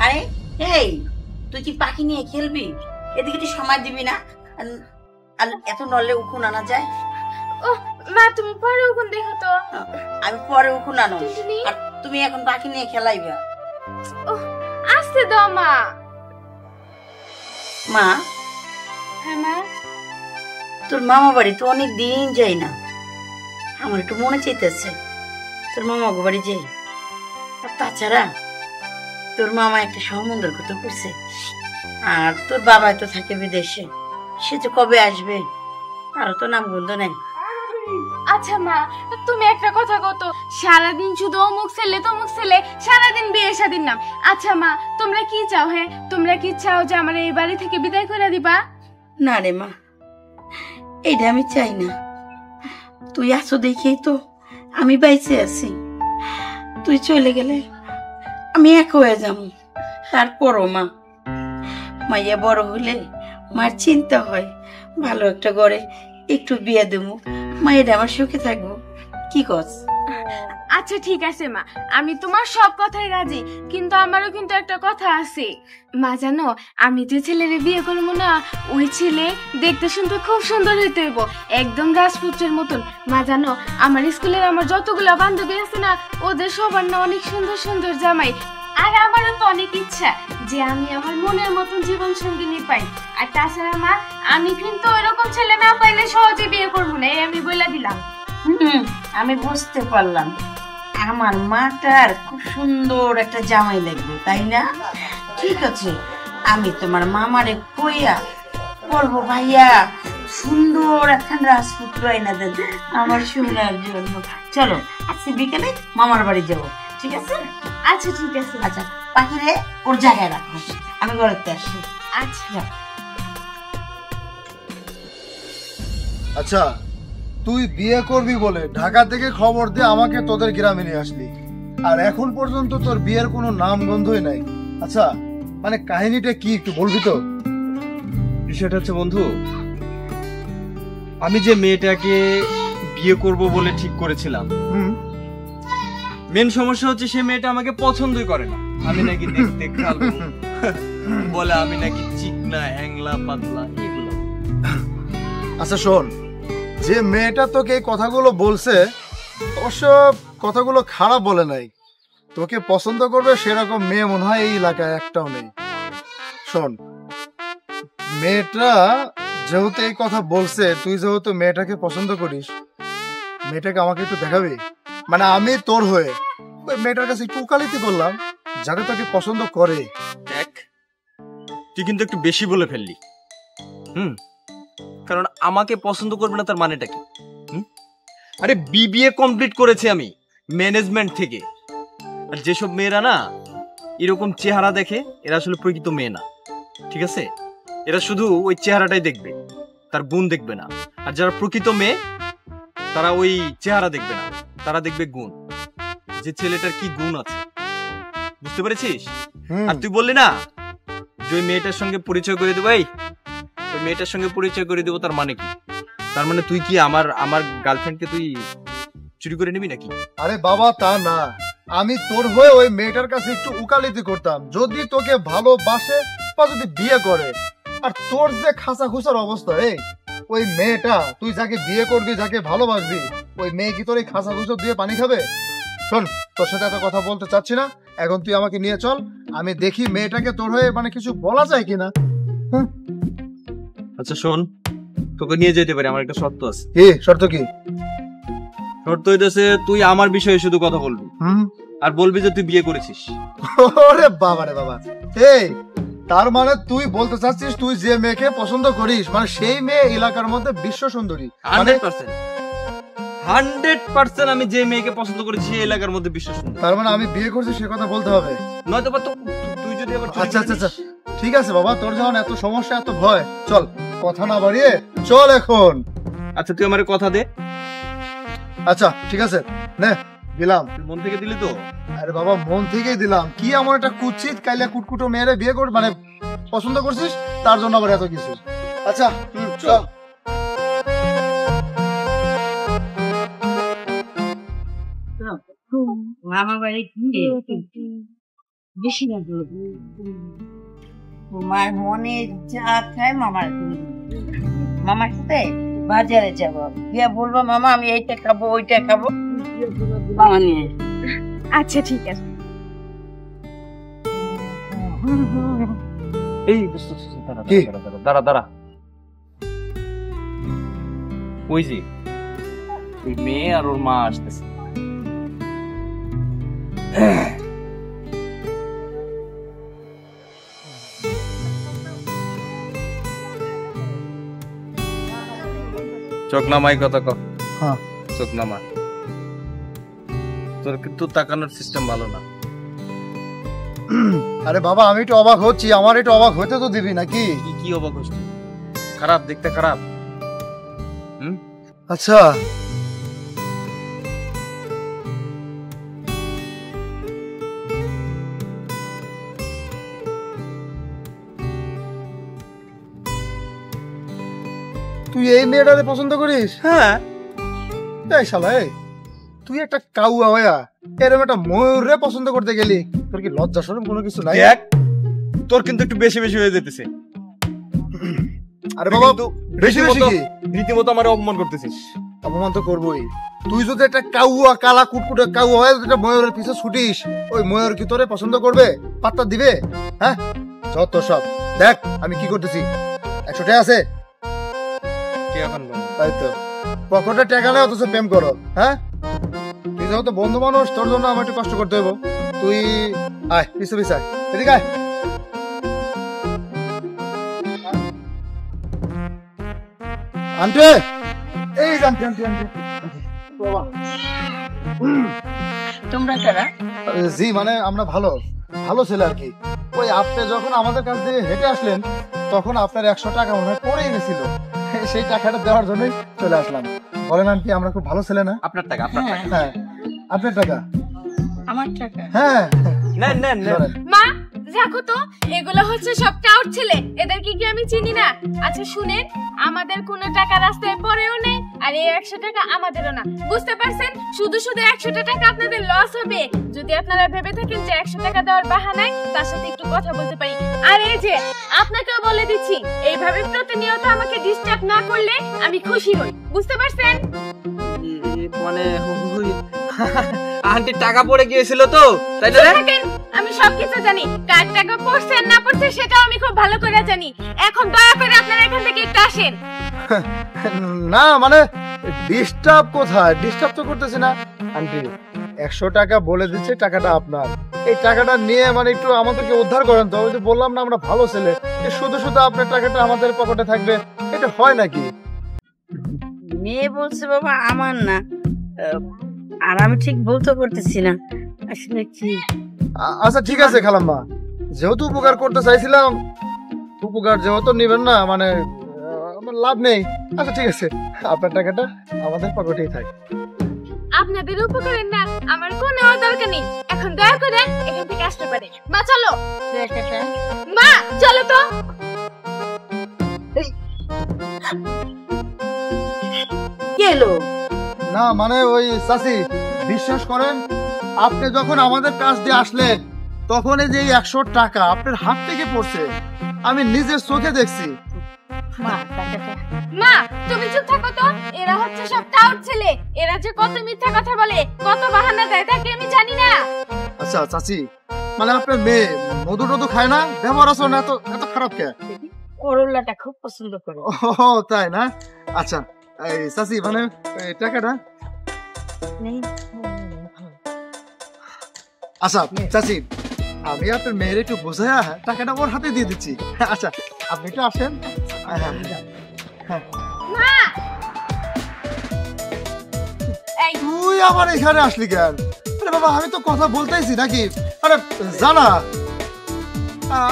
আরে এই, তুই কি পাখি নিয়ে খেলবি? এদিকে তুই সময় দিবি না? আর এত নলে উকুন আনা যায়? ও মা, তুমি পরে উকুন দেখো তো। আমি পরে উকুন আনো, আর তুমি এখন পাখি নিয়ে খেলাইবা। ও আস্তে দাও মা। মা। হ্যাঁ মা। তোর মামা বাড়ি তো অনেক দিন যাই না, আমার একটু মনে চাইতেছে তোর মামা বাড়ি যাই। আর তাছাড়া তোর মামা একটা সম্বন্ধের কথা করছে, আর তোর বাবা তো থাকে বিদেশে, সে তো কবে আসবে তারও তো নাম গন্ধ নেই। আচ্ছা মা, তুমি একটা কথা কত, সারাদিন শুধু অমুক ছেলে তমুক ছেলে, সারাদিন বিয়ে শাদীর নাম। আচ্ছা মা, তোমরা কি চাও? হ্যাঁ, তোমরা কি চাও যে আমার এই বাড়ি থেকে বিদায় করে দিবা? না রে মা, এইটা আমি চাই না। তুই আসো দেখেই তো আমি বাইচে আছি। তুই চলে গেলে আমি এক হয়ে যাব। তারপরও মা, মাইয়া বড় হলে মার চিন্তা হয়, ভালো একটা ঘরে একটু বিয়ে দেবো, মায়ের আমার সুখে থাকবো। কি কস? আচ্ছা ঠিক আছে মা, আমি তোমার সব কথাই রাজি, কিন্তু আমারও কিন্তু একটা কথা আছে। মা জানো, আমি যে ছেলেরে বিয়ে করবো না, ওই ছেলে দেখতে শুনতে খুব সুন্দর হইতে হইব, একদম রাজপুত্রের মতন। মা জানো, আমার স্কুলের আমার যতগুলো বান্ধবী আছে না, ওদের সবার না অনেক সুন্দর সুন্দর জামাই। আর আমারও তো অনেক ইচ্ছা যে আমি আমার মনের মতন জীবন সঙ্গিনী পাই। আর তাছাড়া মা, আমি কিন্তু ওইরকম ছেলে না পাইলে সহজে বিয়ে করবো না, এই আমি বলে দিলাম। আমি বুঝতে পারলাম, আমার মাটার খুব সুন্দর একটা জামাই লাগবে, তাই না? ঠিক আছে, আমি তোমার মামারে কইয়া বলবো, ভাইয়া সুন্দর একখান রাজপুত্র আইনা দেন আমার সোনার জন্য। চলো আজকে বিকেলে মামার বাড়ি যাবো, ঠিক আছে? আচ্ছা ঠিক আছে। আচ্ছা, পাখিরে ওর জায়গায় রাখো, আমি ঘরেতে আসি। আচ্ছা। আচ্ছা, তুই বিয়ে করবি বলে ঢাকা থেকে খবর দিয়ে আমাকে তোদের গ্রামে নিয়ে আসলি, আর এখন পর্যন্ত তোর বিয়ের কোনো নাম গন্ধই নাই। আচ্ছা, মানে কাহিনীটা কি একটু বলবি তো? বিষয়টা হচ্ছে বন্ধু, আমি যে মেয়েটাকে বিয়ে করব বলে ঠিক করেছিলাম, মেন সমস্যা হচ্ছে সে মেয়েটা আমাকে পছন্দই করে না। আমি নাকি দেখতে কালো, বলে আমি নাকি চিকনা হ্যাংলা পাতলা, এগুলো। আচ্ছা শোন, যে মেয়েটা তোকে এই কথাগুলো বলছে, অবশ্য কথাগুলো খারাপ বলে নাই। তোকে পছন্দ করবে সেরকম মেয়ে মনে হয় এই এলাকায় একটাও নেই। শোন, মেয়েটা যেহেতু এই কথা বলছে, তুই যেহেতু মেয়েটাকে পছন্দ করিস, মেয়েটাকে আমাকে একটু দেখাবি? মানে আমি তোর হয়ে ওই মেয়েটার কাছে একটু উকালতি করলাম, যাতে তোকে পছন্দ করে। দেখ, তুই কিন্তু একটু বেশি বলে ফেললি। কারণ আমাকে পছন্দ করবে না তার মানেটা কি? আরে বিবিএ কমপ্লিট করেছি আমি ম্যানেজমেন্ট থেকে। আর যেসব মেয়েরা না এরকম চেহারা দেখে, এরা আসলে প্রকৃত মেয়ে না, ঠিক আছে? এরা শুধু ওই চেহারাটাই দেখবে, তার গুণ দেখবে না। আর যারা প্রকৃত মেয়ে, তারা ওই চেহারা দেখবে না, তারা দেখবে গুণ, যে ছেলেটার কি গুণ আছে। বুঝতে পেরেছিস? আর তুই বললি না যে ওই মেয়েটার সঙ্গে পরিচয় করে দেবো, ওই মেয়েটার সঙ্গে পরিচয় করে দেবো, তার মানে কি? তার মানে তুই কি আমার গার্লফ্রেন্ডকে তুই চুরি করে নিবি নাকি? আরে বাবা, তা না, আমি তোর হয়ে ওই মেয়েটার কাছে একটু উকালতি করতাম, যদি তোকে ভালোবাসে বা যদি বিয়ে করে। আর তোর যে খাসা খুসার অবস্থা, এই ওই মেয়েটা, তুই যাকে বিয়ে করবি, যাকে ভালোবাসবি, ওই মেয়ে কি তোর এই খাসা খুসা দিয়ে পানি খাবে? শোন, তোর সাথে এত কথা বলতে চাচ্ছি না, এখন তুই আমাকে নিয়ে চল, আমি দেখি মেয়েটাকে তোর হয়ে মানে কিছু বলা যায় কিনা। আচ্ছা শোন, তোকে নিয়ে যেতে পারি, আমার একটা শর্ত আছে। কি শর্ত? কি শর্ত? হইতেছে তুই আমার বিষয়ে শুধু কথা বলবি, আর বলবি যে তুই বিয়ে করেছিস। ওরে বাবা রে বাবা, এই তার মানে তুই বলতে চাচ্ছিস তুই যে মেয়েকে পছন্দ করিস, মানে সেই মেয়ে এলাকার মধ্যে বিশ্ব সুন্দরী? 100% আমি যে মেয়েকে পছন্দ করেছি সেই এলাকার মধ্যে বিশ্ব সুন্দরী। তার মানে আমি বিয়ে করছি সে কথা বলতে হবে? নয়তো তুই যদি আবার আচ্ছা আচ্ছা আচ্ছা, ঠিক আছে বাবা, তোর যখন এত সমস্যা, এত ভয়, চল কথা না বাড়িয়ে চল এখন। আচ্ছা তুই আমার কথা দে। আচ্ছা ঠিক আছে, নে দিলাম। মন থেকে দিলি তো? আরে বাবা, মন থেকেই দিলাম। কি এমন একটা কুৎসিত কাইলা কুটকুটো মেয়েরে বিয়ে কর মানে পছন্দ করছিস, তার জন্য আবার এত কিছু? আচ্ছা চল। মামা বাড়ি বেশি না তোমার মনে যা চায় মামার মামার সাথে বাজারে যাবো, গিয়া বলবো মামা আমি এইটা খাবো ওইটা খাবো, মামা নিয়ে। আচ্ছা ঠিক আছে। এই দাঁড়া দাঁড়া, ওই যে ওই মেয়ে আর ওর মা আসতেছে। চোখ নামাই কথা কর। হ্যাঁ চোখ নামা। তোর কিন্তু তাকানোর সিস্টেম ভালো না। আরে বাবা আমি একটু অবাক হচ্ছি, আমার একটু অবাক হতে তো দিবি নাকি? কি কি অবাক হচ্ছে? খারাপ দেখতে, খারাপ। আচ্ছা তুই এই মেয়েটারে পছন্দ করিস? হ্যাঁ। এই শালা এই, তুই একটা কাউয়া হয়া এরকম একটা ময়ূরে পছন্দ করতে গেলি, তোর কি লজ্জা শরম কোনো কিছু নাই? দেখ তোর কিন্তু একটু বেশি বেশি হয়ে যেতেছে। আরে বাবা বেশি বেশি কি? রীতিমতো আমার অপমান করতেছিস। অপমান তো করবোই। তুই যদি একটা কাউয়া কালা কুটকুটে কাউয়া হয়ে একটা ময়ূরের পিছে ছুটিস, ওই ময়ূর কি তোরে পছন্দ করবে? পাত্তা দিবে? হ্যাঁ যত সব। দেখ আমি কি করতেছি, 100 টাকা আছে তাই তো পকেটে টাকা নেই অথচ প্রেম করো। হ্যাঁ তুই যেহেতু বন্ধু মানুষ, তোর জন্য আমার একটু কষ্ট করতে হইব। তুই আয় পিছু পিছায় এদিকে আয়। আন্টি এই আন্টি আন্টি আন্টি তোমরা কারা? জি মানে আমরা ভালো ভালো ছেলে আর কি। ওই আপনি যখন আমাদের কাছ দিয়ে হেঁটে আসলেন তখন আপনার 100 টাকা মনে হয় পড়েই গেছিল, সেই টাকাটা দেওয়ার জন্যই চলে আসলাম। বলেন আন্টি আমরা খুব ভালো ছেলে না? আপনার টাকা, আপনার টাকা। হ্যাঁ আপনার টাকা। আমার টাকা? হ্যাঁ নেন নেন নেন। মা দেখো তো, এগুলো হচ্ছে সব টাউট ছেলে, এদেরকে কি আমি চিনি না? আচ্ছা শুনেন, আমাদের কোনো টাকা রাস্তায় পড়েও নেই, আর এই 100 টাকা আমাদেরও না, বুঝতে পারছেন? শুধু শুধু 100 টাকা আপনাদের লস হবে। যদি আপনারা ভেবে থাকেন যে 100 টাকা দেওয়ার বাহানায় তার সাথে একটু কথা বলতে পারি, আর এই যে আপনাকেও বলে দিচ্ছি, এইভাবে প্রতিনিয়ত আমাকে ডিস্টার্ব না করলে আমি খুশি হই, বুঝতে পারছেন? মানে আন্টি টাকা পড়ে গিয়েছিল তো তাই না? আমি সবকিছু জানি, কার টাকা পড়ছে না পড়ছে সেটাও আমি খুব ভালো করে জানি। এখন দয়া করে আপনারা এখান থেকে একটু আসেন। না মানে ডিস্টার্ব কোথায়? ডিস্টার্ব তো করতেছি না আন্টি। 100 টাকা বলে দিচ্ছে, টাকাটা আপনার। এই টাকাটা নিয়ে মানে একটু আমাদেরকে উদ্ধার করেন তো। ওই যে বললাম না আমরা ভালো ছেলে, শুধু শুধু আপনার টাকাটা আমাদের পকেটে থাকবে, এটা হয় নাকি? মেয়ে বলছে বাবা আমার না, আর আমি ঠিক বলতে করতেছি না আসলে কি। আচ্ছা ঠিক আছে খালাম্মা, যেহেতু উপকার করতে চাইছিলাম, উপকার যেহেতু নিবেন না মানে আমার লাভ নেই। আচ্ছা ঠিক আছে, আপনার টাকাটা আমাদের পকেটেই থাকে। আপনাদের উপকারের না আমার কোনো দরকার নেই, এখন দয়া করে এখান থেকে আসতে পারে। মা চলো, মা চলো তো। কি এলো? না মানে ওই চাচি বিশ্বাস করেন, আপনি যখন আমাদের কাছ দিয়ে আসলেন তখন এই যে 100 টাকা আপনার হাত থেকে পড়ছে, আমি নিজের চোখে দেখছি। মা তুমি চুপ থাকো তো, এরা হচ্ছে সব টাউট ছেলে, এরা যে কত মিথ্যা কথা বলে, কত বাহানা দেয় তা কি আমি জানি না? আচ্ছা চাচি মানে আপনার মেয়ে মধু টধু খায় না, ব্যবহার আছে না, এত খারাপ কে? করলাটা খুব পছন্দ করে। ও তাই না? আচ্ছা এই চাচি মানে টাকাটা আচ্ছা চাচি আমি আপনার মেয়ের একটু বোঝায়া টাকাটা ওর হাতে দিয়ে দিচ্ছি। আচ্ছা আপনি একটু আসেন। মা এই তুই আবার এখানে আসলি কেন? আরে বাবা আমি তো কথা বলতেইছি নাকি? আরে জানা।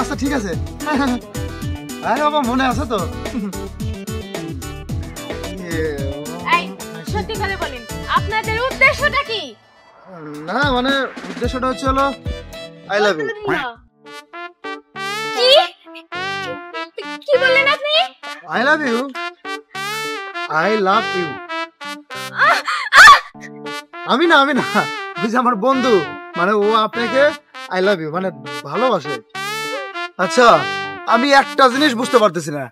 আচ্ছা ঠিক আছে। আরে বাবা মনে আছে তো? এই সত্যি করে বলেন, আপনাদের উদ্দেশ্যটা কি? না মানে উদ্দেশ্যটা হচ্ছে হলো আই লাভ ইউ। কি কি বললেন আপনি? I love you, I love you. আমি না ওই যে আমার বন্ধু মানে ও আপনাকে আই লাভ ইউ মানে ভালোবাসে। আচ্ছা আমি একটা জিনিস বুঝতে পারতেছি না,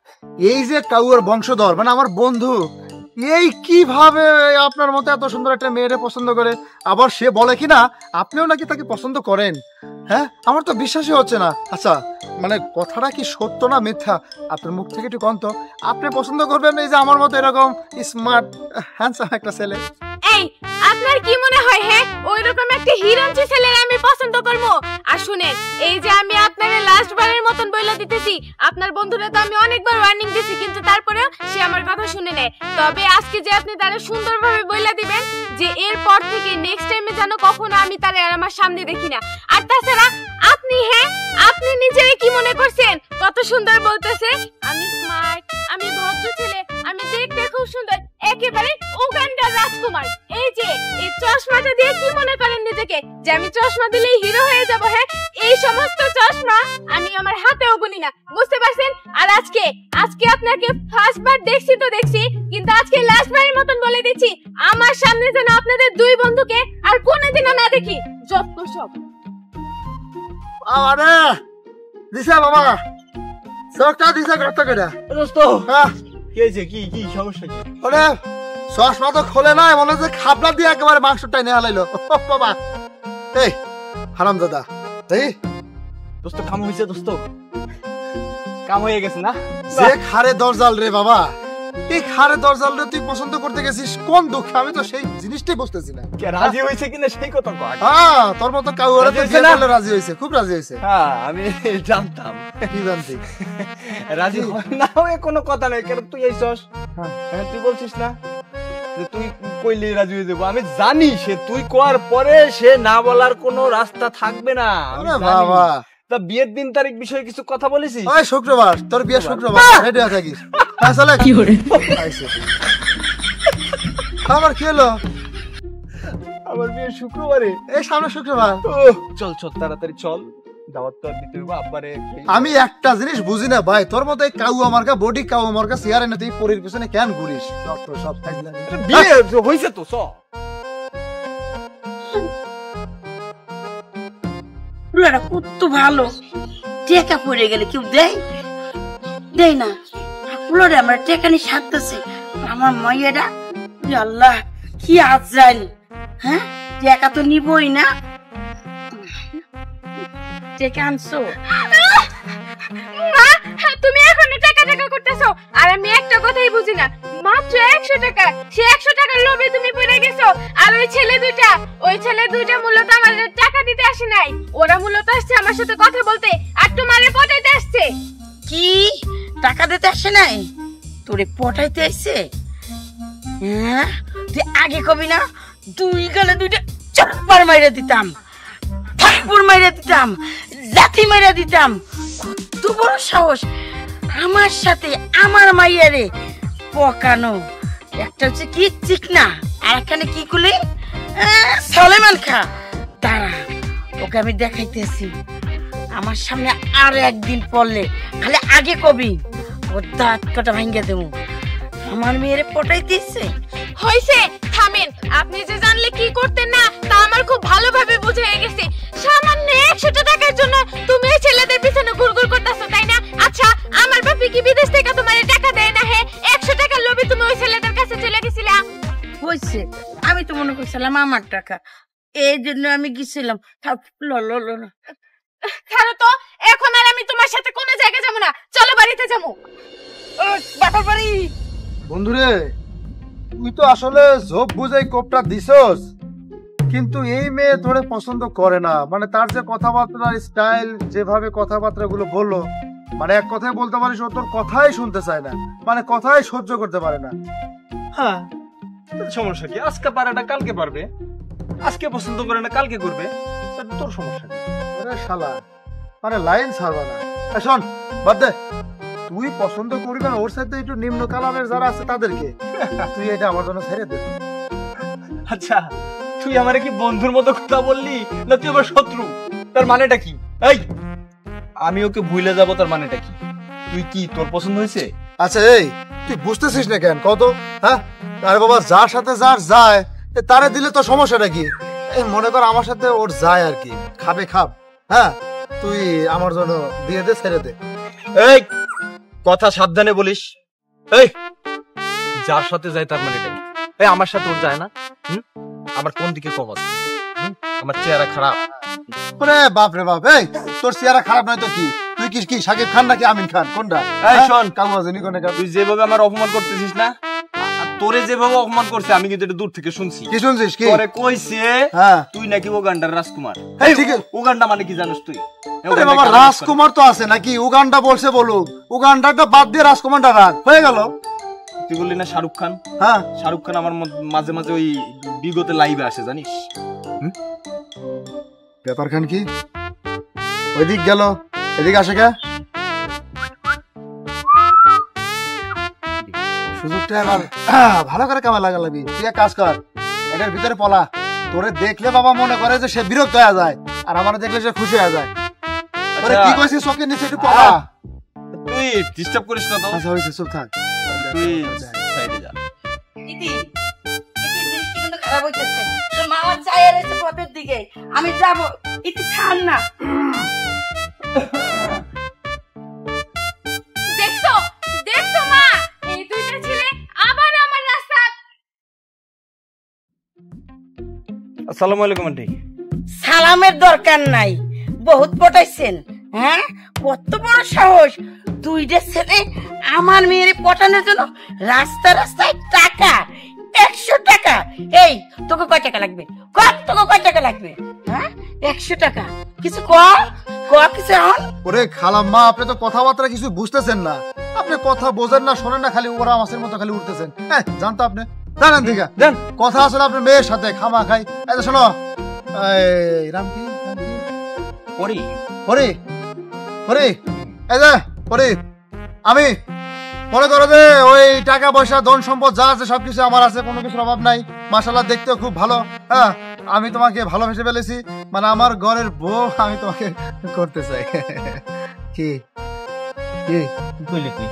এই যে কাউয়ার বংশধর মানে আমার বন্ধু, এই কিভাবে আপনার মতো এত সুন্দর একটা মেয়েরে পছন্দ করে, আবার সে বলে কিনা আপনিও নাকি তাকে পছন্দ করেন। হ্যাঁ আমার তো বিশ্বাসই হচ্ছে না। আচ্ছা মানে কথাটা কি সত্য না মিথ্যা, আপনার মুখ থেকে একটু কন্ত। আপনি পছন্দ করবেন এই যে আমার মতো এরকম স্মার্ট হ্যান্ডসাম একটা ছেলে? এই আপনার কি মনে হয় হ্যাঁ ওইরকম একটা হিরোইন ছেলে আমি পছন্দ করব? আর শুনেন এই যে আমি আপনারে লাস্ট বারের মতন বইলা দিতেছি, আপনার বন্ধুরা তো আমি অনেকবার ওয়ার্নিং দিছি কিন্তু তারপরেও সে আমার কথা শুনে নেয়। তবে আজকে যে আপনি তারে সুন্দরভাবে বইলা দিবেন যে এরপর থেকে নেক্সট টাইমে যেন কখনো আমি তারে আর আমার সামনে দেখি না। আর তাছাড়া আপনি হ্যাঁ আপনি নিজেরে কি মনে করছেন কত সুন্দর বলতেছে, আমি স্মার্ট, আমি ভদ্র ছেলে, আমি দেখতে খুব সুন্দর, একেবারে উগান্ডার রাজকুমার। এই যে এই চশমাটা দিয়ে কি মনে করেন নিজেকে যে আমি চশমা দিলেই হিরো হয়ে যাব? হ্যাঁ এই সমস্ত চশমা আমি আমার হাতেও গুনি না, বুঝতে পারছেন? আর আজকে আপনাকে ফার্স্ট বার দেখছি তো দেখছি, কিন্তু আজকে লাস্ট বারের মতন বলে দিচ্ছি আমার সামনে যেন আপনাদের দুই বন্ধুকে আর কোনোদিনও না দেখি। যত সব আরে দিশা বাবা সরটা দিশা কত করে দোস্ত হ্যাঁ কি হয়েছে? কি কি সমস্যা কি? ওরে চশমা তো খোলে নাই, মনে হচ্ছে খাবলা দিয়ে একেবারে মাংসটাই নেওয়া লাইলো বাবা। এই হারাম দাদা এই দোস্ত কাম হয়েছে, দোস্ত কাম হয়ে গেছে না? যে খারে দরজাল রে বাবা, এই খারে দরজাল রে তুই পছন্দ করতে গেছিস কোন দুঃখে, আমি তো সেই জিনিসটাই বুঝতেছি না। কে রাজি হয়েছে কিনা সেই কথা কয়। হ্যাঁ তোর মতো কাউরে তো রাজি যে হয়েছে না? বলে রাজি হয়েছে, খুব রাজি হয়েছে। হ্যাঁ আমি জানতাম কি জানতি? রাজি হয় না হয়ে কোনো কথা নাই, কেন তুই এইসস? হ্যাঁ। হ্যাঁ তুই বলছিস না যে তুই কইলে রাজি হয়ে যাবো, আমি জানি সে তুই কোয়ার পরে সে না বলার কোনো রাস্তা থাকবে না। আমি আরে জানি। বাবা তা বিয়ের দিন তারিখ বিষয়ে কিছু কথা বলেছিস? ওই শুক্রবার তোর বিয়ে শুক্রবার, রেডি হয়ে থাকিস। হ্যাঁ চলে কি করে আমার কি হলো? আমার বিয়ে শুক্রবারে? এই সামনে শুক্রবার। চল চল তাড়াতাড়ি চল, দাওয়াত তো আর দিতে হবে আব্বারে। আমি একটা জিনিস বুঝি না ভাই, তোর মতো এই কাউ আমার কা বডি কাউ আমার কা চেয়ারে না, তুই পরির পিছনে কেন ঘুরিস? সব বিয়ে হইছে তো চ। পুরাটা কত ভালো, টেকা পড়ে গেলে কেউ দেয় না। পুরোটা আমার টেকা নিয়ে সারতেছে আমার মাইয়াটা। আল্লাহ কি আজরাইল, হ্যাঁ টেকা তো নিবই না। টেকা আনছো মা, তুমি এখনো টাকা টাকা করতেছো আর আমি একটা কথাই বুঝি না, মাত্র 100 টাকা, সে 100 টাকার লোভে তুমি পড়ে গেছো। আর ওই ছেলে দুইটা মূলত আমার টাকা দিতে আসে নাই, ওরা মূলত আসছে আমার সাথে কথা বলতে আর তোমারে পটাইতে আসছে। কি টাকা দিতে আসে নাই, তোরে পটাইতে আসছে? হ্যাঁ তুই আগে কবি না, দুই গালে দুইটা চাপ্পার মাইরা দিতাম, থাপ্পড় মাইরা দিতাম, লাথি মাইরা দিতাম। কত বড় সাহস আমার সাথে আমার মাইয়ারে পকানো। একটা হচ্ছে কি চিকনা আর একখানে কি কুলি সালেমান খা। দাঁড়া ওকে আমি দেখাইতেছি, আমার সামনে আর একদিন পড়লে খালি আগে কবি ওর দাঁত কাটা ভাঙ্গে দেবো। আমার মেয়েরে পটাই দিচ্ছে। হইছে থামেন, আপনি যে জানলে কি করতেন না তা আমার খুব ভালোভাবে বুঝে গেছে। সামান্য 100 টাকার জন্য তুমি এই ছেলেদের পিছনে ঘুরঘুর করতেছো তাই না? আচ্ছা আমার বাপি কি বিদেশ থেকে তোমারে টাকা দেয় না? হ্যাঁ 100 টাকার লোভে তুমি ওই ছেলেদের কাছে চলে গেছিলা। হয়েছে আমি তো মনে করছিলাম আমার টাকা, এই জন্য আমি গেছিলাম। ছাড়ো তো, এখন আর আমি তোমার সাথে কোনো জায়গায় যাবো না, চলো বাড়িতে যাবো। বাবার বাড়ি। বন্ধুরে তুই তো আসলে ঝোপ বুঝাই কোপটা দিছস, কিন্তু এই মেয়ে তোরে পছন্দ করে না। মানে তার যে কথাবার্তার স্টাইল, যেভাবে কথাবার্তা গুলো বললো, মানে এক কথায় বলতে পারিস ও তোর কথাই শুনতে চায় না, মানে কথাই সহ্য করতে পারে না। হ্যাঁ সমস্যা কি? আজকে পারে না কালকে পারবে, আজকে পছন্দ করে না কালকে করবে, তাতে তোর সমস্যা কি? আরে শালা মানে লাইন ছাড়বা না। শোন বাদ দে, তুই পছন্দ করবি না ওর সাথে একটু নিম্ন কালামের যারা আছে তাদেরকে, তুই এটা আমার জন্য ছেড়ে দে। আচ্ছা তুই আমারে কি বন্ধুর মতো কথা বললি না তুই আমার শত্রু? তার মানেটা কি? এই আমি ওকে ভুলে যাব, তার মানেটা কি? তুই কি তোর পছন্দ হয়েছে? আচ্ছা এই তুই বুঝতেছিস না কেন কত? হ্যাঁ আরে বাবা যার সাথে যার যায় তারে দিলে তো সমস্যাটা কি? এই মনে কর আমার সাথে ওর যায় আর কি, খাবে খাব, হ্যাঁ তুই আমার জন্য দিয়ে দে, ছেড়ে দে। এই কথা সাবধানে বলিস। এই যার সাথে যায় তার মানে কি? এই আমার সাথে ওর যায় না? আমার কোন দিকে কম আছে? আমার চেহারা খারাপ? ওরে বাপ রে বাপ, এই তোর চেহারা খারাপ নয় তো কি? তুই কি শাকিব খান নাকি আমিন খান, কোনটা? এই শোন, তুই যেভাবে আমার অপমান করতেছিস না, তোরে যেভাবে অপমান করছে আমি কিন্তু এটা দূর থেকে শুনছি। কি শুনছিস? কি তোরে কইছে তুই নাকি উগান্ডার রাজকুমার। এই ঠিক আছে, উগান্ডা মানে কি জানিস তুই? আরে বাবা, রাজকুমার তো আছে নাকি? উগান্ডা বলছে বলুক, উগান্ডাটা বাদ দিয়ে রাজকুমারটা রাখ, হয়ে গেল। তুই বললি না শাহরুখ খান? হ্যাঁ, শাহরুখ খান আমার মাঝে মাঝে ওই বিগতে লাইভে আসে জানিস। ব্যাপার খান কি ওইদিক গেল, এদিকে আসে কে? সুযোগটা এবার ভালো করে কামে লাগালাবি। তুই এক কাজ কর, এটার ভিতরে পলা। তোরে দেখলে বাবা মনে করে যে সে বিরক্ত হয়ে যায়, আর আমার দেখলে সে খুশি হয়ে যায়। কি কইছিস? চোখের নিচে একটু পলা। তুই ডিস্টার্ব করিস না তো। আচ্ছা হইছে, চুপ থাক। তুই সাইডে যা। ইতি ইতি দৃষ্টি কিন্তু খারাপ হইতেছে। তোর মামা চাই রয়েছে পথের দিকে, আমি যাব। ইতি ছাড় না। দেখছো দেখছো মা, এই দুইটা ছেলে আবার আমার রাস্তা। আসসালামু আলাইকুম আন্টি। সালামের দরকার নাই, বহুত পটাইছেন। হ্যাঁ, কত বড় সাহস! দুইটা ছেলে আমার মেয়ের পটানোর জন্য রাস্তা রাস্তায় টাকা, 100 টাকা। এই তোকে কয় টাকা লাগবে? তোকে কয় টাকা লাগবে? হ্যাঁ, 100 টাকা। কিছু কিছু এখন। ওরে খালাম্মা, আপনি তো কথাবার্তা কিছু বুঝতেছেন না। আপনি কথা বোঝেন না, শোনেন না, খালি ওরা মাছের মতো খালি উঠতেছেন। হ্যাঁ, জানতো আপনি জানেন ঠিক আছে? কথা আসলে আপনার মেয়ের সাথে খামা খাই। এই শোনো, রাম কি পরি পরি পরি, এই যে পরি, আমি মনে করো যে ওই টাকা পয়সা ধন সম্পদ যা আছে সবকিছু আমার আছে, কোনো কিছুর অভাব নাই। মাশাআল্লাহ, দেখতেও খুব ভালো। হ্যাঁ, আমি তোমাকে ভালোবেসে ফেলেছি, মানে আমার ঘরের বউ আমি তোমাকে করতে চাই। কি কি কইলি তুই?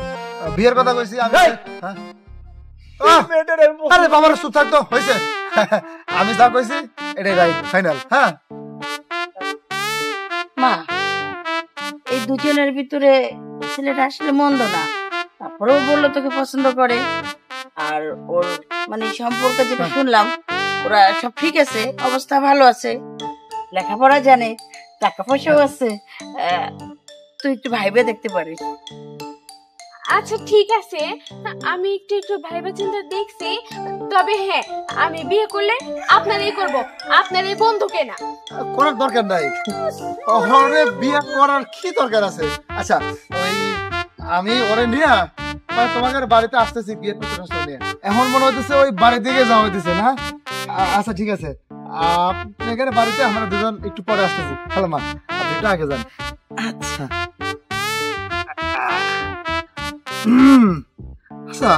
বিয়ের কথা কইছি আমি। আরে বাবার চুপ থাকতো হয়েছে। আমি যা কইছি এটাই রাইট, ফাইনাল। হ্যাঁ মা, এই দুজনের ভিতরে ছেলেটা আসলে মন্দ না। তারপরেও বললো তোকে পছন্দ করে, আর ওর মানে সম্পর্কে যেটা শুনলাম, ওরা সব ঠিক আছে, অবস্থা ভালো আছে, লেখাপড়া জানে, টাকা পয়সাও আছে। তুই একটু ভাইবে দেখতে পারিস। আচ্ছা ঠিক আছে, আমি একটু একটু ভাইবা চিন্তা দেখছি। তবে হ্যাঁ, আমি বিয়ে করলে আপনারই করব, আপনার এই বন্ধুকে না। করার দরকার নাই, ওরে বিয়ে করার কি দরকার আছে? আচ্ছা, ওই আমি ওরে নিয়ে তোমাদের বাড়িতে আসতেছি, বিয়ে করতে নিয়ে। এখন মনে হইতেছে ওই বাড়ির দিকে যাওয়া হইতেছে না? আচ্ছা ঠিক আছে, আপনি এখানে বাড়িতে, আমরা দুজন একটু পরে আসতেছি। হ্যালো মা, আপনি একটু আগে যান। আচ্ছা আচ্ছা,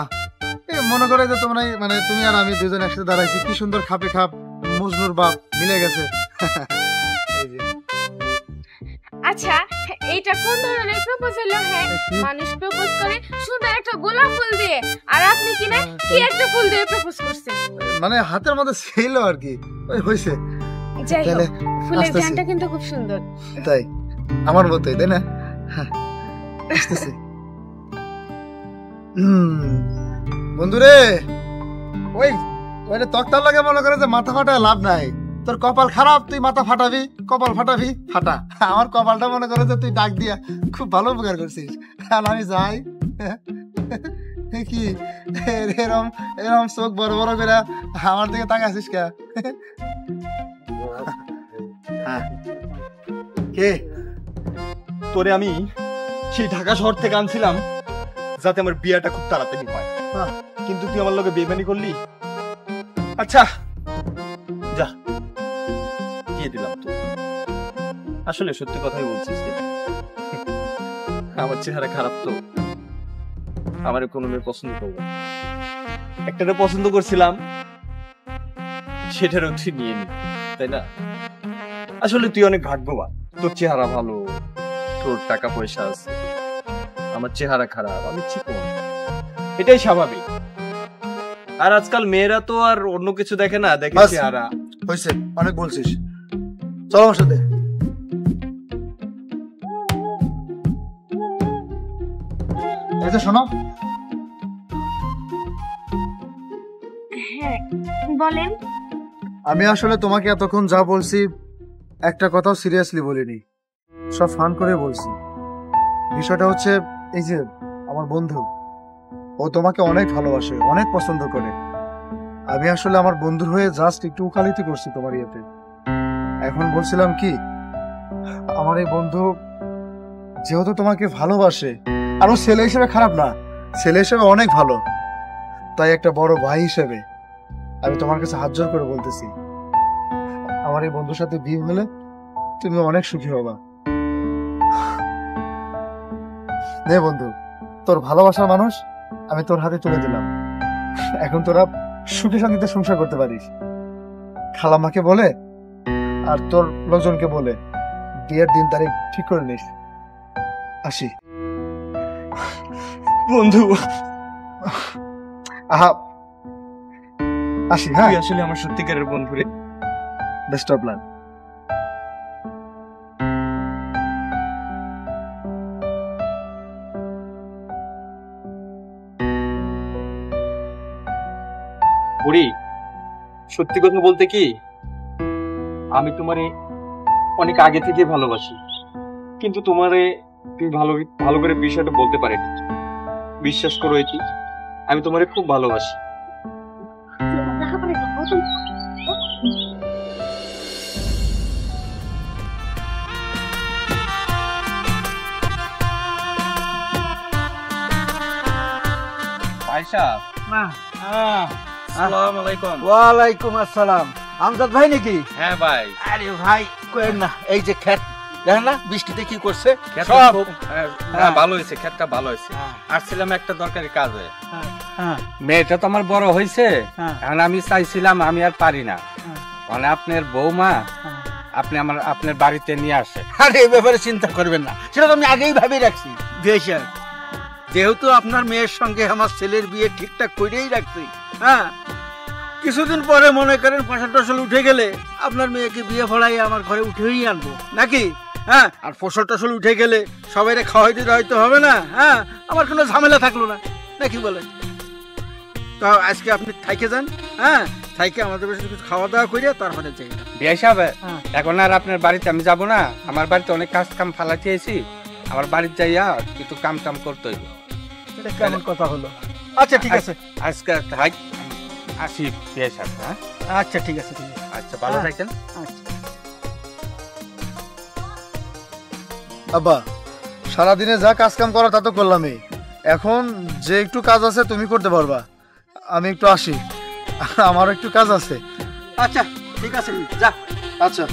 মনে করে যে তোমরা মানে তুমি আর আমি দুজন একসাথে দাঁড়াইছি, কি সুন্দর খাপে খাপ মজনুর বাপ মিলে গেছে। আচ্ছা, এইটা কোন ধরনের প্রপোজাল? হ্যাঁ, মানুষ প্রপোজ করে সুন্দর একটা গোলাপ ফুল দিয়ে, আর আপনি কিনা কি একটা ফুল দিয়ে প্রপোজ করছেন? মানে হাতের মধ্যে ছিল আর কি, ওই হইছে। যাই হোক, ফুলের গানটা কিন্তু খুব সুন্দর। তাই আমার মতোই, তাই না? আসতেছে। বন্ধুরে, ওই ওইটা তক্তার লাগে মনে করে যে মাথা ফাটায় লাভ নাই। তোর কপাল খারাপ, তুই মাথা ফাটাবি, কপাল ফাটাবি, ফাটা। আমার কপালটা মনে করে যে তুই ডাক দিয়া খুব ভালো উপকার করছিস। আর আমি যাই কি এরম এরম চোখ বড় বড় করে আমার দিকে তাকাছিস কে? কে তোরে আমি সেই ঢাকা শহর থেকে আনছিলাম যাতে আমার বিয়েটা খুব তাড়াতাড়ি হয়, কিন্তু তুই আমার লগে বেইমানি করলি। আচ্ছা যা, দিয়ে দিলাম। তুই আসলে সত্যি কথাই বলছিস, আমার চেহারা খারাপ তো আমার কোনো মেয়ে পছন্দ করবো। একটারে পছন্দ করছিলাম, সেটারও তুই নিয়ে নি, তাই না? আসলে তুই অনেক ভাগ্যবান, তোর চেহারা ভালো, তোর টাকা পয়সা আছে, আমার চেহারা খারাপ, আমি চিকন, এটাই স্বাভাবিক। আর আজকাল মেয়েরা তো আর অন্য কিছু দেখে না, দেখে চেহারা। হয়েছে, অনেক বলছিস, চলো আমার সাথে। এই যে শোনো, হ্যাঁ বলেন। আমি আসলে তোমাকে এতক্ষণ যা বলছি একটা কথাও সিরিয়াসলি বলিনি, সব ফান করে বলছি। বিষয়টা হচ্ছে এই যে আমার বন্ধু, ও তোমাকে অনেক ভালোবাসে, অনেক পছন্দ করে। আমি আসলে আমার বন্ধুর হয়ে জাস্ট একটু উকালতি করছি তোমার ইয়েতে। এখন বলছিলাম কি, আমার এই বন্ধু যেহেতু তোমাকে ভালোবাসে, আর ও ছেলে হিসেবে খারাপ না, ছেলে হিসেবে অনেক ভালো, তাই একটা বড় ভাই হিসেবে আমি তোমার কাছে হাত জোর করে বলতেছি, আমার এই বন্ধুর সাথে বিয়ে হলে তুমি অনেক সুখী হবা। নে বন্ধু, তোর ভালোবাসার মানুষ আমি তোর হাতে তুলে দিলাম, এখন তোরা সুখে শান্তিতে সংসার করতে পারিস। খালাম্মাকে বলে আর তোর লোকজনকে বলে বিয়ের দিন তারিখ ঠিক করে নিস। আসি। বন্ধু, আহা, আসি। হ্যাঁ, তুই আসলে আমার সত্যিকারের বন্ধু রে। Best of luck. বুড়ি, সত্যি কথা বলতে কি, আমি তোমারে অনেক আগে থেকে ভালোবাসি, কিন্তু তোমারে তুমি ভালো ভালো করে বিষয়টা বলতে পারিনি। বিশ্বাস করো এটি, আমি তোমারে খুব ভালোবাসি। আয়শা, আসসালামু আলাইকুম। ওয়ালাইকুম আসসালাম। আমজাদ ভাই নাকি? হ্যাঁ ভাই। আরে ভাই কইেন না, এই যে ক্ষেত দেখেন না বৃষ্টিতে কি করছে ক্ষেতটা সব। খুব হ্যাঁ। ভালো হয়েছে, ক্ষেতটা ভালো হয়েছে। হ্যাঁ। আসছিলাম একটা দরকারি কাজে। হ্যাঁ, মেয়েটা তো আমার বড় হয়েছে, হ্যাঁ। এখন আমি চাইছিলাম, আমি আর পারি না, হ্যাঁ। মানে আপনার বৌমা হ্যাঁ। আপনি আপনার বাড়িতে নিয়ে আসে। আরে এই ব্যাপারে চিন্তা করবেন না, সেটা তো আমি আগেই ভাবি রাখছি। বেশার যেহেতু আপনার মেয়ের সঙ্গে আমার ছেলের বিয়ে ঠিকঠাক করেই রাখছি, হ্যাঁ, কিছুদিন পরে মনে করেন ফসল টসল উঠে গেলে আপনার মেয়েকে বিয়ে ফড়াই আমার ঘরে উঠেই আনবো নাকি। হ্যাঁ, আর ফসল টসল উঠে গেলে সবাই খাওয়াই দিতে হয়তো হবে না। হ্যাঁ, আমার কোনো ঝামেলা থাকলো না, নাকি বলেন? তো আজকে আপনি থাইকে যান, হ্যাঁ, থাইকে আমাদের বেশি কিছু খাওয়া দাওয়া করিয়া তারপরে যাই। বিয়ে সাহেব, হ্যাঁ। এখন আর আপনার বাড়িতে আমি যাব না, আমার বাড়িতে অনেক কাজ কাম ফালাতে আছি, আমার বাড়িতে যাইয়া কিছু কাম টাম করতে হইব। এটা কেমন কথা হলো? আচ্ছা ঠিক আছে, আজকে থাক, আসি বিয়ে সাহেব। হ্যাঁ, আচ্ছা ঠিক আছে, ঠিক আছে। আচ্ছা, ভালো হ্যাঁ। থাকেন। আচ্ছা। আব্বা, সারাদিনে যা কাজ কাম করা তা তো করলামই, এখন যে একটু কাজ আছে তুমি করতে পারবা, আমি একটু আসি, আমার একটু কাজ আছে। আচ্ছা ঠিক আছে, যা। আচ্ছা।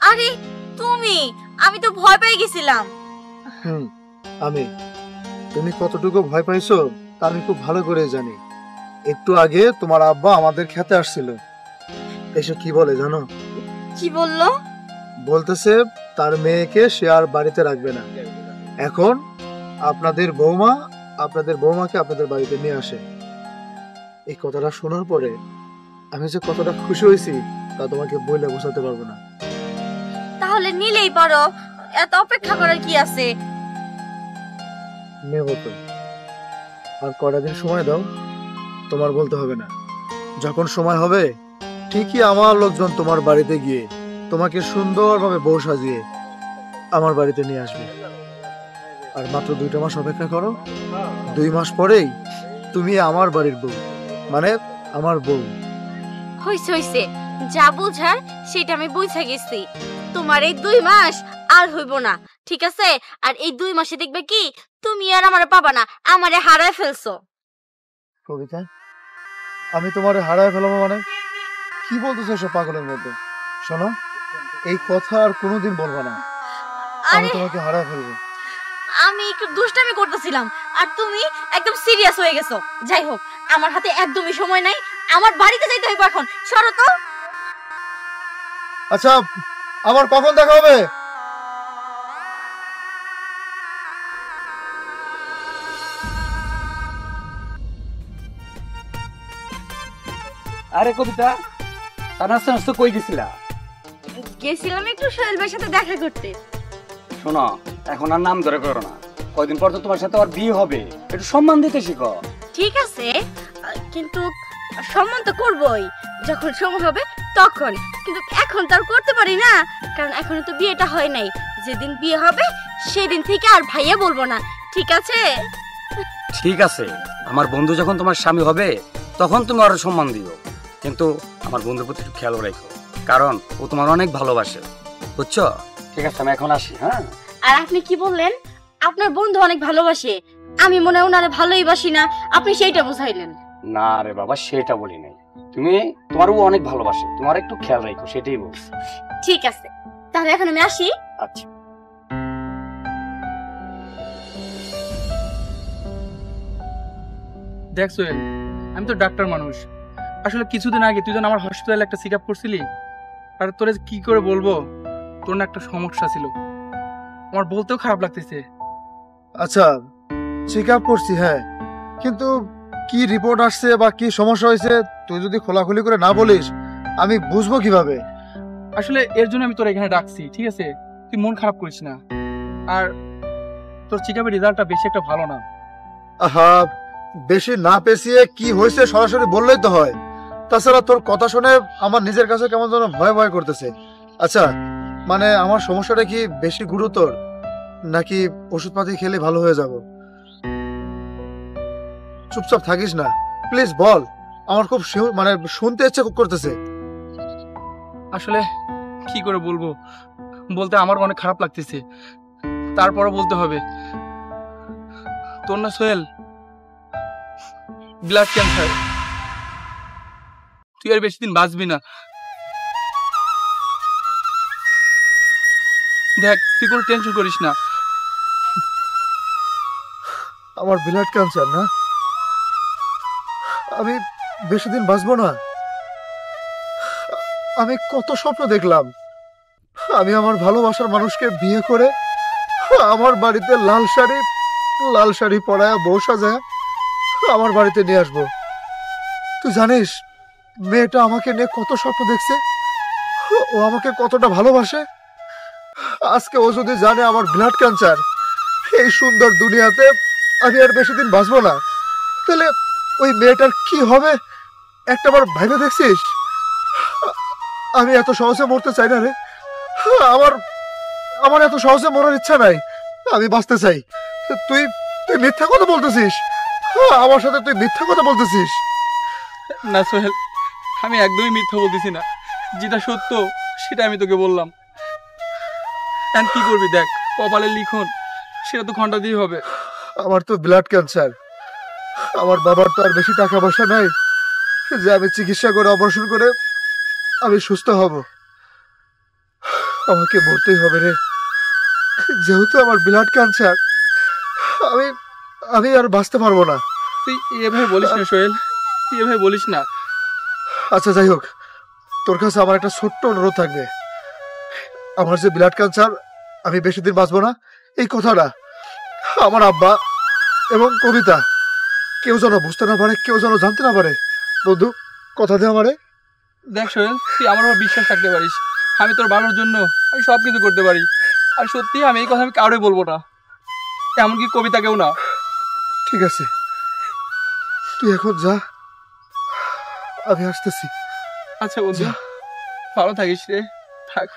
আরে তুমি, আমি তো ভয় পেয়ে গেছিলাম। আমি, তুমি কতটুকু ভয় পাইছো তা আমি খুব ভালো করে জানি। একটু আগে তোমার আব্বা আমাদের খেতে আসছিল, এসে কি বলে জানো? কি বললো? বলতেছে তার মেয়েকে সে আর বাড়িতে রাখবে না, এখন আপনাদের বৌমাকে আপনাদের বাড়িতে নিয়ে আসে। এই কথাটা শোনার পরে আমি যে কতটা খুশি হয়েছি তা তোমাকে বলে বোঝাতে পারবো না। তাহলে নিলেই পারো, এত অপেক্ষা করার কি আছে? নেব তো, আর কয়টা দিন সময় দাও, তোমার বলতে হবে না। যখন সময় হবে ঠিকই আমার লোকজন তোমার বাড়িতে গিয়ে তোমাকে সুন্দরভাবে বউ সাজিয়ে আমার বাড়িতে নিয়ে আসবে। আর মাত্র 2টা মাস অপেক্ষা করো, 2 মাস পরেই তুমি আমার বাড়ির বউ, মানে আমার বউ। হইছে হইছে, যা বুঝার সেটা আমি বুঝা গেছি। তোমার এই 2 মাস আর হইব না, ঠিক আছে? আর এই 2 মাসে দেখবে কি তুমি আর আমারে পাবা না, আমারে হারায় ফেলছো। কবিতা, আমি তোমারে হারায় ফেলাবো মানে? কি বলতেছো এসব পাগলের মতো? শোনো, এই কথা আর কোনোদিন বলবা না, আমি আরে তোমাকে হারায় ফেলবো। আমি একটু দুষ্টামি করতেছিলাম আর তুমি একদম সিরিয়াস হয়ে গেছো। যাই হোক, আমার হাতে একদমই সময় নাই, আমার বাড়িতে যাইতে হইব এখন। সরো তো। আচ্ছা, আবার কখন দেখা হবে? আরে কবিতা, নাস্তা নাস্তা কই গেছিলা? গেছিলাম একটু সোহেল ভাইয়ের সাথে দেখা করতে। শোনো, এখন আর নাম ধরে করো না, কয়দিন পর তো তোমার সাথে আর বিয়ে হবে, একটু সম্মান দিতে শিখো। ঠিক আছে, কিন্তু সম্মান তো করবই, যখন সময় হবে তখন। কিন্তু এখন তো আর করতে পারি না, কারণ এখনো তো বিয়েটা হয় নাই। যেদিন বিয়ে হবে সেদিন থেকে আর ভাইয়া বলবো না, ঠিক আছে? ঠিক আছে, আমার বন্ধু যখন তোমার স্বামী হবে তখন তুমি আরো সম্মান দিও, কিন্তু আমার বন্ধুর প্রতি একটু খেয়াল রাখো, কারণ ও তোমার অনেক ভালোবাসে, বুঝছো? ঠিক আছে, আমি এখন আসি। হ্যাঁ। আর আপনি কি বললেন আপনার বন্ধু অনেক ভালোবাসে? আমি মনে হয় ওনারে ভালোই বাসি না, আপনি সেইটা বুঝাইলেন। না রে বাবা, সেটা বলি নাই, তুমি তোমার ও অনেক ভালোবাসে, তোমার একটু খেয়াল রাখো, সেটাই বলছি। ঠিক আছে, তাহলে এখন আমি আসি। আচ্ছা। দেখ সোহেল, আমি তো ডাক্তার মানুষ। আসলে কিছুদিন আগে তুই যখন আমার হসপিটালে একটা চেক আপ করছিলি, আর তোরে কি করে বলবো, তোর না একটা সমস্যা ছিল, আমার বলতেও খারাপ লাগতেছে। আচ্ছা, চেক আপ করছি, হ্যাঁ, কিন্তু কি রিপোর্ট আসছে বা কি সমস্যা হয়েছে তুই যদি খোলাখুলি করে না বলিস আমি বুঝবো কিভাবে? আসলে এর জন্য আমি তোর এখানে ডাকছি, ঠিক আছে? তুই মন খারাপ করিস না। আর তোর চেক আপের রেজাল্টটা বেশি একটা ভালো না। আহা, বেশি না পেছিয়ে কি হয়েছে সরাসরি বললেই তো হয়। তাছাড়া তোর কথা শুনে আমার নিজের কাছে কেমন যেন ভয় ভয় করতেছে। আচ্ছা, মানে আমার সমস্যাটা কি বেশি গুরুতর, নাকি ওষুধপাতি খেলে ভালো হয়ে যাব? চুপচাপ থাকিস না, প্লিজ বল, আমার খুব মানে শুনতে ইচ্ছে করতেছে। আসলে কি করে বলবো, বলতে আমার অনেক খারাপ লাগতেছে, তারপরও বলতে হবে। তোর না সোহেল ব্লাড ক্যান্সার, তুই আর বেশি দিন বাঁচবি না। দেখ, তুই কোনো টেনশন করিস না। আমার ব্লাড ক্যান্সার না? আমি বেশি দিন বাঁচবো না? আমি কত স্বপ্ন দেখলাম, আমি আমার ভালোবাসার মানুষকে বিয়ে করে আমার বাড়িতে লাল শাড়ি পরায়া বউ সাজায় আমার বাড়িতে নিয়ে আসবো। তুই জানিস মেয়েটা আমাকে নিয়ে কত স্বপ্ন দেখছে, ও আমাকে কতটা ভালোবাসে। আজকে ও যদি জানে আমার ব্লাড ক্যান্সার, এই সুন্দর দুনিয়াতে আমি আর বেশি দিন বাঁচবো না, তাহলে ওই মেয়েটার কি হবে একটাবার ভেবে দেখছিস? আমি এত সহজে মরতে চাই না রে, আমার এত সহজে মরার ইচ্ছা নাই, আমি বাঁচতে চাই। তুই মিথ্যা কথা বলতেছিস, আমার সাথে তুই মিথ্যা কথা বলতেছিস। না সোহেল, আমি একদমই মিথ্যা বলতেছি না, যেটা সত্য সেটা আমি তোকে বললাম। এখন কি করবি, দেখ কপালের লিখন, সেটা তো ঘন্টা দিয়ে হবে। আমার তো ব্লাড ক্যান্সার, আমার বাবার তো আর বেশি টাকা পয়সা নাই যে আমি চিকিৎসা করে অপারেশন করে আমি সুস্থ হব। আমাকে মরতেই হবে রে, যেহেতু আমার ব্লাড ক্যান্সার, আমি আর বাঁচতে পারবো না। তুই এভাবে বলিস না সোহেল, তুই এভাবে বলিস না। আচ্ছা যাই হোক, তোর কাছে আমার একটা ছোট্ট অনুরোধ থাকবে। আমার যে ব্লাড ক্যান্সার, আমি বেশি দিন বাঁচবো না, এই কথাটা আমার আব্বা এবং কবিতা কেউ যেন বুঝতে না পারে, কেউ যেন জানতে না পারে। বন্ধু, কথা দে আমারে। দেখ সোহেল, তুই আমার উপর বিশ্বাস রাখতে পারিস, আমি তোর ভালোর জন্য আমি সব কিছু করতে পারি। আর সত্যি আমি এই কথা আমি কাউরে বলবো না, এমনকি কবিতাকেও না। ঠিক আছে, তুই এখন যা, আমি আসতেছি। আচ্ছা বন্ধু, ভালো থাকিস রে, থাক।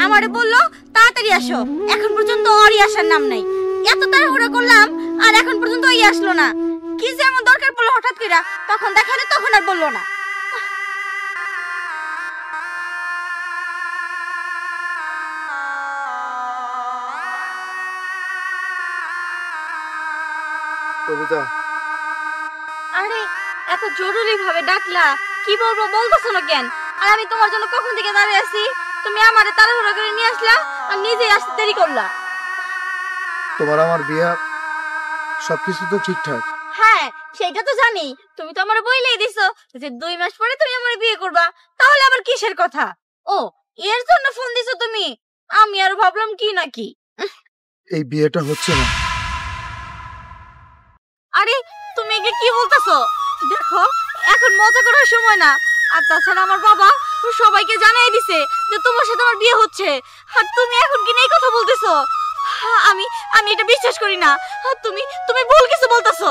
আমারে বললো তাড়াতাড়ি আসো, এখন পর্যন্ত ওরই আসার নাম নাই। এত তাড়াহুড়ো করলাম আর এখন পর্যন্ত ওই আসলো না। কি যে এমন দরকার পড়লো হঠাৎ করে, তখন দেখালে তখন আর বললো না। কবিতা, আরে এত জরুরি ভাবে ডাকলা, কি বলবো বলতেছো না কেন? আর আমি তোমার জন্য কখন থেকে দাঁড়িয়ে আছি, তুমি আমারে তাড়াহুড়ো করে নিয়ে আসলা আর নিজেই আসতে দেরি করলা। তোমার আমার বিয়ে সবকিছু তো ঠিকঠাক। হ্যাঁ সেটা তো জানি, তুমি তো আমারে বইলেই দিছো যে 2 মাস পরে তুমি আমারে বিয়ে করবা, তাহলে আবার কিসের কথা? ও এর জন্য ফোন দিছো তুমি? আমি আর ভাবলাম কি নাকি। এই বিয়েটা হচ্ছে না। আরে তুমি একে কি বলতেছো? দেখো এখন মজা করার সময় না, আর তাছাড়া আমার বাবা সবাইকে জানাই দিছে যে তোমার সাথে আমার বিয়ে হচ্ছে, আর তুমি এখন কি এই কথা বলতেছো? আমি আমি এটা বিশ্বাস করি না। তুমি তুমি ভুল কিছু বলতেছো।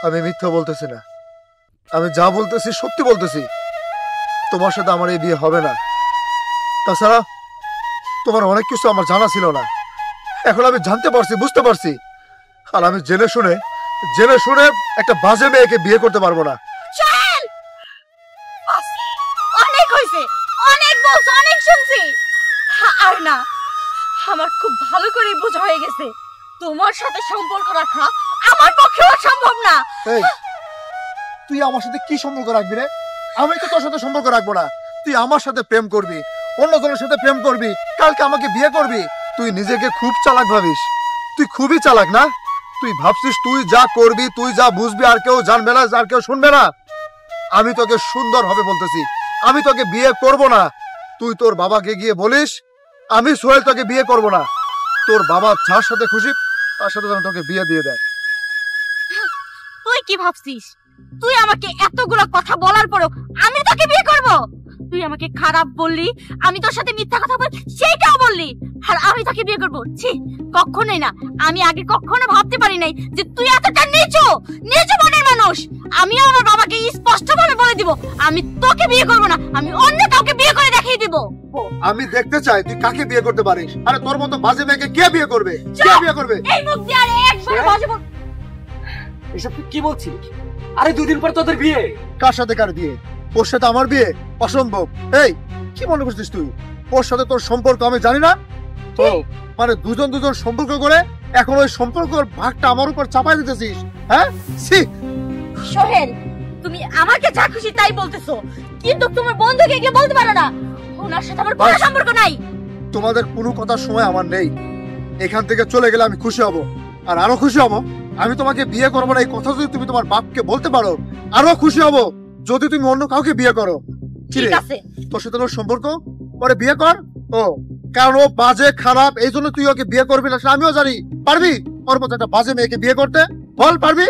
আমি মিথ্যা বলতেছি না, আমি যা বলতেছি সত্যি বলতেছি। তোমার সাথে আমার এই বিয়ে হবে না। তাছাড়া তোমার অনেক কিছু আমার জানা ছিল না, এখন আমি জানতে পারছি, বুঝতে পারছি। আর আমি জেনে শুনে একটা বাজে মেয়েকে বিয়ে করতে পারবো না। চল অনেক হইছে, অনেক বলছো, অনেক শুনছি। আর না, আমার খুব ভালো করে বোঝা হয়ে গেছে তোমার সাথে সম্পর্ক রাখা আমার পক্ষে সম্ভব না। এই তুই আমার সাথে কি সম্পর্ক রাখবি রে? আমি তো তোর সাথে সম্পর্ক রাখবো না। তুই আমার সাথে প্রেম করবি, অন্যজনের সাথে প্রেম করবি, কালকে আমাকে বিয়ে করবি। তুই নিজেকে খুব চালাক ভাবিস। তুই খুবই চালাক না? তুই ভাবছিস তুই যা করবি, তুই যা বুঝবি আর কেউ জানবে না, আর কেউ শুনবে না। আমি তোকে সুন্দর ভাবে বলতেছি, আমি তোকে বিয়ে করব না। তুই তোর বাবাকে গিয়ে বলিস আমি সোহেল তোকে বিয়ে করব না। তোর বাবা যার সাথে খুশি তার সাথে যেন তোকে বিয়ে দিয়ে দেয়। তুই কি ভাবছিস? তুই আমাকে এতগুলো কথা বলার পরও আমি তোকে বিয়ে করব? তুই আমাকে খারাপ বললি, আমি তোর সাথে মিথ্যা কথা বল সেইটাও বললি, আর আমি তোকে বিয়ে করব? ছি, কখনোই না। আমি আগে কখনো ভাবতে পারি নাই যে তুই এতটা নিচু মনের মানুষ। আমি আমার বাবাকে স্পষ্টভাবে বলে দিব আমি তোকে বিয়ে করব না, আমি অন্য কাউকে বিয়ে করে দেখিয়ে দিব। আমি দেখতে চাই তুই কাকে বিয়ে করতে পারিস। আরে তোর মতো বাজে মেয়েকে কে বিয়ে করবে? কে বিয়ে করবে? এই মুখ দিয়ে আর একবার বাজে বল। এসব তুই কি বলছিস? আরে 2 দিন পর তোদের বিয়ে। কার সাথে কার বিয়ে? ওর সাথে আমার বিয়ে? অসম্ভব। এই কি মনে করছিস তুই? ওর সাথে তোর সম্পর্ক আমি জানি না? তো মানে দুজন সম্পর্ক করে এখন ওই সম্পর্কের ভাগটা আমার উপর চাপাই দিতেছিস? হ্যাঁ ছি। সোহেল, তুমি আমাকে যা খুশি তাই বলতেছো, কিন্তু তোমার বন্ধুকে গিয়ে বলতে পারো না ওনার সাথে আমার কোনো সম্পর্ক নাই। তোমাদের কোনো কথার সময় আমার নেই। এখান থেকে চলে গেলে আমি খুশি হব, আর আরো খুশি হব আমি তোমাকে বিয়ে করবো না এই কথা যদি তুমি তোমার বাপকে বলতে পারো। আরো খুশি হব যদি তুমি অন্য কাউকে বিয়ে করো। ঠিক আছে, তোর সাথে ওর সম্পর্ক, পরে বিয়ে কর। ও কারণ ও বাজে খারাপ, এই জন্য তুই ওকে বিয়ে করবি না সেটা আমিও জানি। পারবি ওর মতো একটা বাজে মেয়েকে বিয়ে করতে? বল পারবি?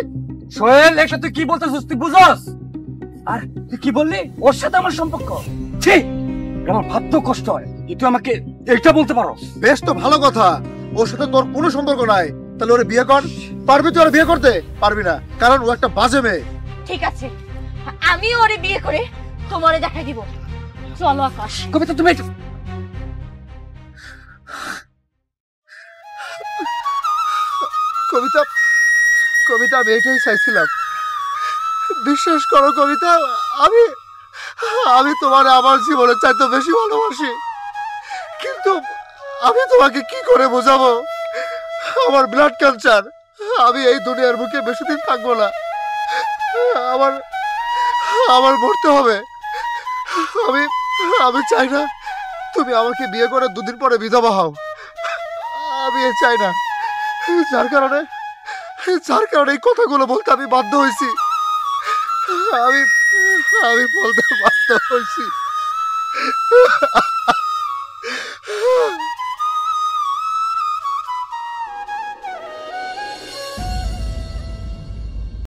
সোহেল, এসব তুই কি বলতেছিস? তুই বুঝস? আর তুই কি বললি ওর সাথে আমার সম্পর্ক? ছি, আমার ভাবতেও কষ্ট হয়। তুই আমাকে এটা বলতে পারো? বেশ তো ভালো কথা, ওর সাথে তোর কোনো সম্পর্ক নাই, তাহলে ওরে বিয়ে কর। পারবি তুই ওরে বিয়ে করতে? পারবি না, কারণ ও একটা বাজে মেয়ে। ঠিক আছে, আমি ওরে বিয়ে করে তোমারে দেখাই দিব। চলো আকাশ। কবিতা তুমি কবিতা, কবিতা আমি এটাই চাইছিলাম। বিশ্বাস করো কবিতা, আমি তোমার আমার জীবনের চাইতে বেশি ভালোবাসি, কিন্তু আমি তোমাকে কি করে বোঝাবো? আমার ব্লাড ক্যান্সার, আমি এই দুনিয়ার বুকে বেশি দিন থাকবো না। আমার মরতে হবে। আমি চাই না তুমি আমাকে বিয়ে করে 2 দিন পরে বিধবা হও। আমি চাই না, যার কারণে এই কথাগুলো বলতে আমি বাধ্য হয়েছি। আমি বলতে বাধ্য হয়েছি।